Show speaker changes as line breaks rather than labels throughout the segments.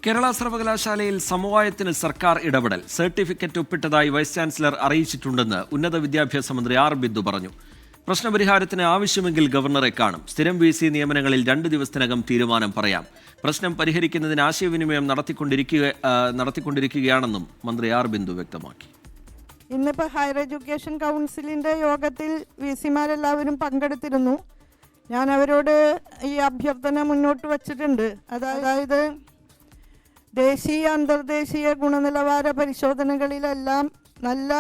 കേരള സർവകലാശാലയിൽ സമവായത്തിന് സർക്കാർ ഇടപെടൽ സർട്ടിഫിക്കറ്റ് ഒപ്പിട്ടതായി വൈസ് ചാൻസലർ അറിയിച്ചിട്ടുണ്ടെന്ന് ഉന്നത വിദ്യാഭ്യാസ മന്ത്രി ആർ ബിന്ദു പറഞ്ഞു. പ്രശ്നപരിഹാരത്തിന് ആവശ്യമെങ്കിൽ ഗവർണറെ കാണും. സ്ഥിരം VC നിയമനങ്ങളിൽ 2 ദിവസത്തിനകം തീരുമാനം പറയാം. പ്രശ്നം പരിഹരിക്കുന്നതിന് ആശയവിനിമയം നടത്തിക്കൊണ്ടിരിക്കുകയാണെന്നും മന്ത്രി ആർ ബിന്ദു വ്യക്തമാക്കി.
ഇന്നിപ്പോൾ ഹയർ എഡ്യൂക്കേഷൻ കൗൺസിലിൻ്റെ യോഗത്തിൽ VC-മാരെല്ലാവരും പങ്കെടുത്തിരുന്നു. ഞാൻ അവരോട് ഈ അഭ്യർത്ഥന മുന്നോട്ട് വച്ചിട്ടുണ്ട്. അതായത് ദേശീയ അന്തർദേശീയ ഗുണനിലവാര പരിശോധനകളിലെല്ലാം നല്ല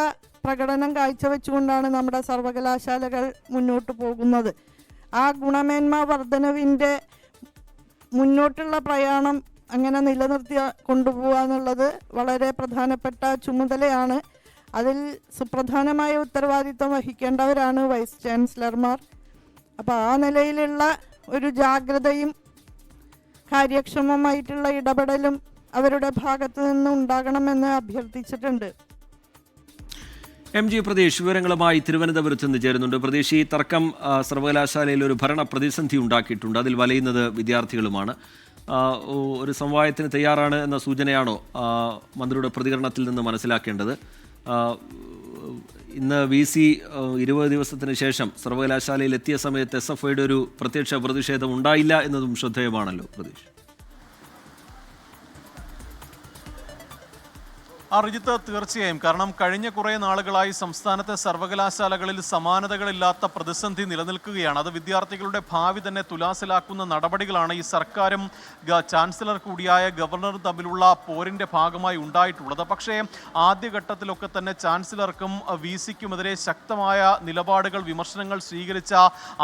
പ്രകടനം കാഴ്ചവെച്ചുകൊണ്ടാണ് നമ്മുടെ സർവകലാശാലകൾ മുന്നോട്ട് പോകുന്നത്. ആ ഗുണമേന്മ വർധനവിൻ്റെ മുന്നോട്ടുള്ള പ്രയാണം അങ്ങനെ നിലനിർത്തി കൊണ്ടുപോകുക എന്നുള്ളത് വളരെ പ്രധാനപ്പെട്ട ചുമതലയാണ്. അതിൽ സുപ്രധാനമായ ഉത്തരവാദിത്വം വഹിക്കേണ്ടവരാണ് വൈസ് ചാൻസലർമാർ. അപ്പോൾ ആ നിലയിലുള്ള ഒരു ജാഗ്രതയും കാര്യക്ഷമമായിട്ടുള്ള ഇടപെടലും അവരുടെ ഭാഗത്തു നിന്ന് ഉണ്ടാകണമെന്ന് അഭ്യർത്ഥിച്ചിട്ടുണ്ട്.
MG പ്രതീഷ് വിവരങ്ങളുമായി തിരുവനന്തപുരത്ത് നിന്ന് ചേരുന്നുണ്ട്. പ്രതീഷ്, ഈ തർക്കം സർവകലാശാലയിൽ ഒരു ഭരണ പ്രതിസന്ധി ഉണ്ടാക്കിയിട്ടുണ്ട്. അതിൽ വലയുന്നത് വിദ്യാർത്ഥികളുമാണ്. ഒരു സമവായത്തിന് തയ്യാറാണ് എന്ന സൂചനയാണോ മന്ത്രിയുടെ പ്രതികരണത്തിൽ നിന്ന് മനസ്സിലാക്കേണ്ടത്? ഇന്ന് VC 20 ദിവസത്തിന് ശേഷം സർവകലാശാലയിൽ എത്തിയ സമയത്ത് SFIയുടെ ഒരു പ്രത്യക്ഷ പ്രതിഷേധം ഉണ്ടായില്ല എന്നതും ശ്രദ്ധേയമാണല്ലോ പ്രതീഷ്.
റിജിത്ത്, തീർച്ചയായും. കാരണം കഴിഞ്ഞ കുറേ നാളുകളായി സംസ്ഥാനത്തെ സർവകലാശാലകളിൽ സമാനതകളില്ലാത്ത പ്രതിസന്ധി നിലനിൽക്കുകയാണ്. അത് വിദ്യാർത്ഥികളുടെ ഭാവി തന്നെ തുലാസിലാക്കുന്ന നടപടികളാണ് ഈ സർക്കാരും ചാൻസലർ കൂടിയായ ഗവർണറും തമ്മിലുള്ള പോരിൻ്റെ ഭാഗമായി ഉണ്ടായിട്ടുള്ളത്. പക്ഷേ ആദ്യഘട്ടത്തിലൊക്കെ തന്നെ ചാൻസലർക്കും VCക്കുമെതിരെ ശക്തമായ നിലപാടുകൾ, വിമർശനങ്ങൾ സ്വീകരിച്ച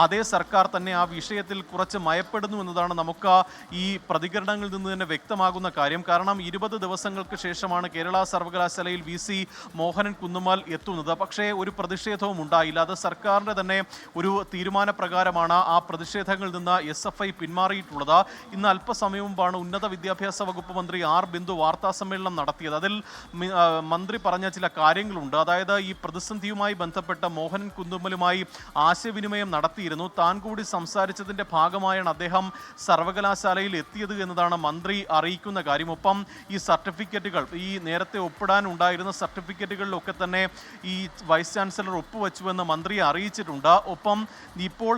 അതേ സർക്കാർ തന്നെ ആ വിഷയത്തിൽ കുറച്ച് മയപ്പെടുന്നു എന്നതാണ് നമുക്ക് ഈ പ്രതികരണങ്ങളിൽ നിന്ന് തന്നെ വ്യക്തമാകുന്ന കാര്യം. കാരണം 20 ദിവസങ്ങൾക്ക് ശേഷമാണ് കേരള സർവകലാശാലയിൽ VC മോഹനൻ കുന്നുമ്മൽ എത്തുന്നത്. പക്ഷേ ഒരു പ്രതിഷേധവും ഉണ്ടായില്ല. അത് സർക്കാരിൻ്റെ തന്നെ ഒരു തീരുമാനപ്രകാരമാണ് ആ പ്രതിഷേധങ്ങളിൽ നിന്ന് SFI പിന്മാറിയിട്ടുള്ളത്. ഇന്ന് അല്പസമയം മുമ്പാണ് ഉന്നത വിദ്യാഭ്യാസ വകുപ്പ് മന്ത്രി ആർ ബിന്ദു വാർത്താ സമ്മേളനം നടത്തിയത്. അതിൽ മന്ത്രി പറഞ്ഞ ചില കാര്യങ്ങളുണ്ട്. അതായത് ഈ പ്രതിസന്ധിയുമായി ബന്ധപ്പെട്ട മോഹനൻ കുന്നുമ്മലുമായി ആശയവിനിമയം നടത്തിയിരുന്നു. താൻ കൂടി സംസാരിച്ചതിൻ്റെ ഭാഗമായാണ് അദ്ദേഹം സർവകലാശാലയിൽ എത്തിയത് എന്നതാണ് മന്ത്രി അറിയിക്കുന്ന കാര്യം. ഒപ്പം ഈ സർട്ടിഫിക്കറ്റുകൾ, ഈ നേരത്തെ ഒപ്പിടാനുണ്ടായിരുന്ന സർട്ടിഫിക്കറ്റുകളിലൊക്കെ തന്നെ ഈ വൈസ് ചാൻസലർ ഒപ്പുവെച്ചുവെന്ന് മന്ത്രി അറിയിച്ചിട്ടുണ്ട്. ഒപ്പം ഇപ്പോൾ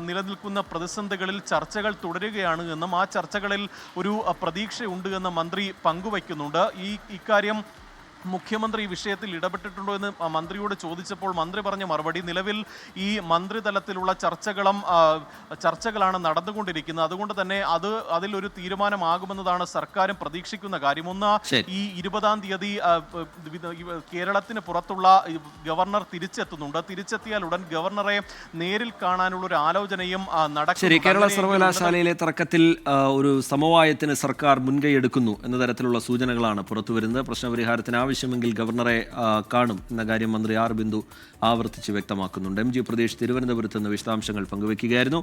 നിലനിൽക്കുന്ന പ്രതിസന്ധികളിൽ ചർച്ചകൾ തുടരുകയാണ് എന്നും ആ ചർച്ചകളിൽ ഒരു പ്രതീക്ഷയുണ്ട് എന്ന് മന്ത്രി പങ്കുവയ്ക്കുന്നുണ്ട്. ഇക്കാര്യം മുഖ്യമന്ത്രി ഈ വിഷയത്തിൽ ഇടപെട്ടിട്ടുണ്ടോ എന്ന് മന്ത്രിയോട് ചോദിച്ചപ്പോൾ മന്ത്രി പറഞ്ഞ മറുപടി, നിലവിൽ ഈ മന്ത്രിതലത്തിലുള്ള ചർച്ചകളാണ് നടന്നുകൊണ്ടിരിക്കുന്നത്. അതുകൊണ്ട് തന്നെ അതിലൊരു തീരുമാനമാകുമെന്നതാണ് സർക്കാരും പ്രതീക്ഷിക്കുന്ന കാര്യം. ഒന്ന്, ഈ 20-ാം തീയതി കേരളത്തിന് പുറത്തുള്ള ഗവർണർ തിരിച്ചെത്തുന്നുണ്ട്. തിരിച്ചെത്തിയാൽ ഉടൻ ഗവർണറെ നേരിൽ കാണാനുള്ള ഒരു ആലോചനയും നടക്കും.
കേരള സർവകലാശാലയിലെ തർക്കത്തിൽ ഒരു സമവായത്തിന് സർക്കാർ മുൻകൈ എടുക്കുന്നു എന്ന തരത്തിലുള്ള സൂചനകളാണ് പുറത്തുവരുന്നത്. പ്രശ്നപരിഹാരത്തിന് ആവശ്യമെങ്കിൽ ഗവർണറെ കാണും എന്ന കാര്യം മന്ത്രി ആർ ബിന്ദു ആവർത്തിച്ച് വ്യക്തമാക്കുന്നുണ്ട്. MG പ്രതീഷ് തിരുവനന്തപുരത്ത് നിന്ന് വിശദാംശങ്ങൾ പങ്കുവയ്ക്കുകയായിരുന്നു.